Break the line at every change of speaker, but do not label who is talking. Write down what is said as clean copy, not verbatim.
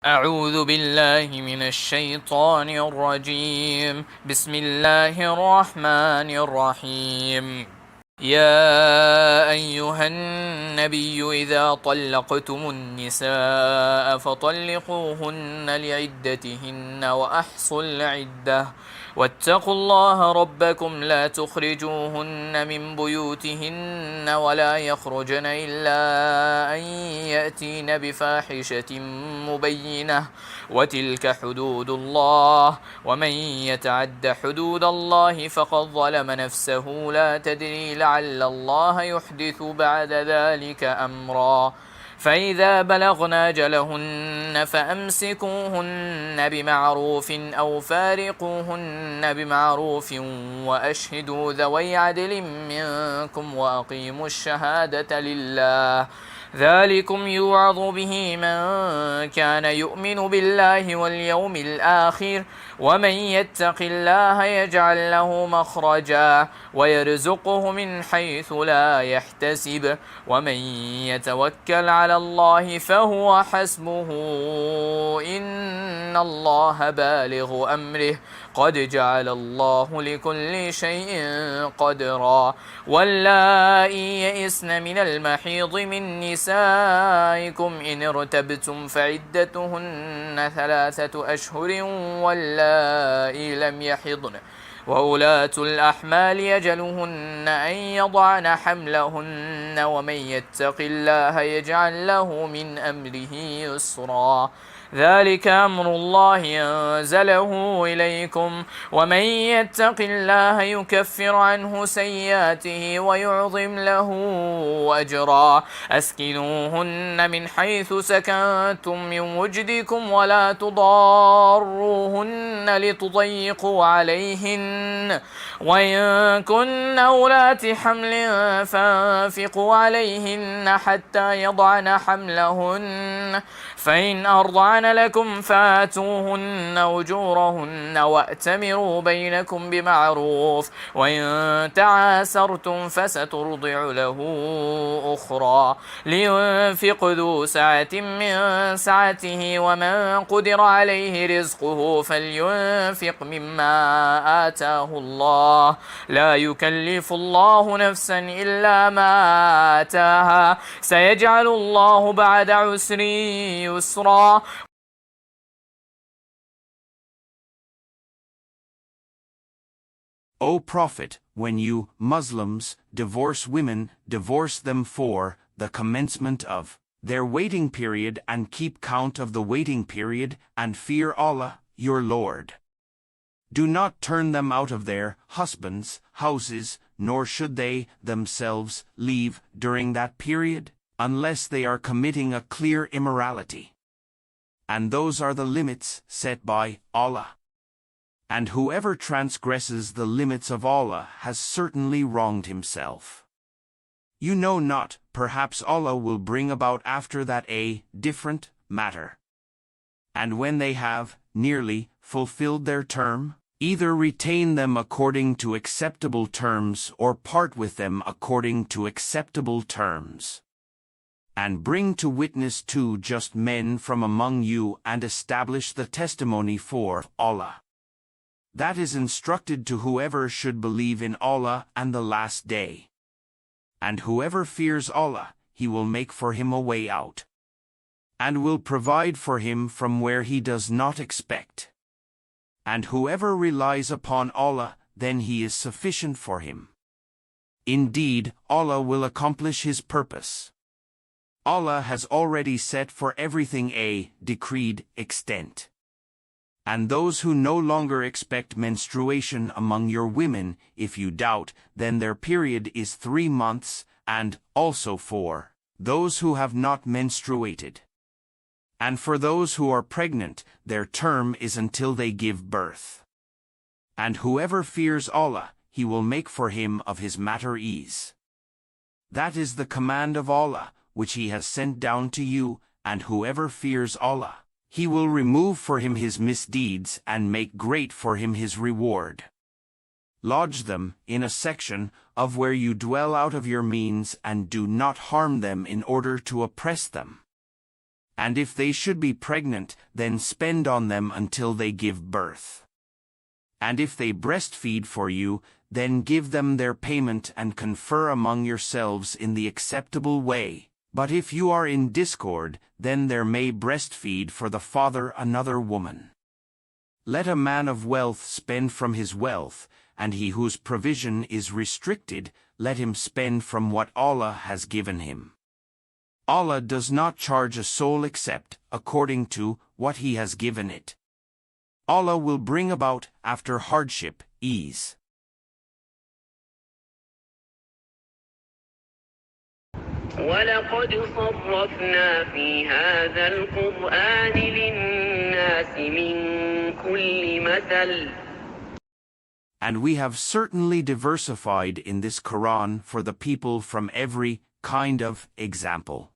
أعوذ بالله من الشيطان الرجيم. بسم الله الرحمن الرحيم. يا أيها النبي إذا طلقتم النساء فطلقوهن لعدتهن وأحصوا العدة واتقوا الله ربكم لا تخرجوهن من بيوتهن ولا يخرجن إلا أن يأتين بفاحشة مبينة وتلك حدود الله ومن يتعد حدود الله فقد ظلم نفسه لا تدري لعل الله يحدث بعد ذلك أمرا فإذا بلغن أجلهن فأمسكوهن بمعروف أو فارقوهن بمعروف وأشهدوا ذوي عدل منكم وأقيموا الشهادة لله ذلكم يوعظ به من كان يؤمن بالله واليوم الآخر ومن يتق الله يجعل له مخرجا ويرزقه من حيث لا يحتسب ومن يتوكل على الله فهو حسبه إن الله بالغ أمره قد جعل الله لكل شيء قدرا واللائي يئسن من المحيض من نسائكم إن ارتبتم فعدتهن 3 أشهر واللائي لم يحضن وأولاة الأحمال يجلهن أن يضعن حملهن ومن يتق الله يجعل له من أمره يسرا ذلك أمر الله أنزله إليكم ومن يتق الله يكفر عنه سيئاته ويعظم له أجرا أسكنوهن من حيث سكنتم من وجدكم ولا تضاروهن لتضيقوا عليهن وإن كن أولات حمل فانفقوا عليهن حتى يضعن حملهن فإن أرضعن لكم فآتوهن أجورهن وأتمروا بينكم بمعروف وإن تعاسرتم فسترضع له أخرى لينفق ذو سعة من سعته ومن قدر عليه رزقه فلينفق مما آتاه الله لا يكلف الله نفسا إلا ما آتاها سيجعل الله بعد عسر يسرا.
O Prophet, when you, Muslims, divorce women, divorce them for the commencement of their waiting period and keep count of the waiting period and fear Allah, your Lord. Do not turn them out of their husbands' houses, nor should they themselves leave during that period, unless they are committing a clear immorality. And those are the limits set by Allah. And whoever transgresses the limits of Allah has certainly wronged himself. You know not, perhaps Allah will bring about after that a different matter. And when they have nearly fulfilled their term, either retain them according to acceptable terms or part with them according to acceptable terms. And bring to witness 2 just men from among you and establish the testimony for Allah. That is instructed to whoever should believe in Allah and the last day. And whoever fears Allah, He will make for him a way out. And will provide for him from where he does not expect. And whoever relies upon Allah, then He is sufficient for him. Indeed, Allah will accomplish His purpose. Allah has already set for everything a decreed extent. And those who no longer expect menstruation among your women, if you doubt, then their period is 3 months, and also for those who have not menstruated. And for those who are pregnant, their term is until they give birth. And whoever fears Allah, He will make for him of his matter ease. That is the command of Allah, which He has sent down to you, and whoever fears Allah, He will remove for him his misdeeds and make great for him his reward. Lodge them in a section of where you dwell out of your means and do not harm them in order to oppress them. And if they should be pregnant, then spend on them until they give birth. And if they breastfeed for you, then give them their payment and confer among yourselves in the acceptable way. But if you are in discord, then there may breastfeed for the father another woman. Let a man of wealth spend from his wealth, and he whose provision is restricted, let him spend from what Allah has given him. Allah does not charge a soul except according to what He has given it. Allah will bring about, after hardship, ease.
وَلَقَدْ صَرَّفْنَا فِي هَذَا الْقُرْآنِ لِلنَّاسِ مِنْ كُلِّ مَثَلٍ.
And we have certainly diversified in this Quran for the people from every kind of example.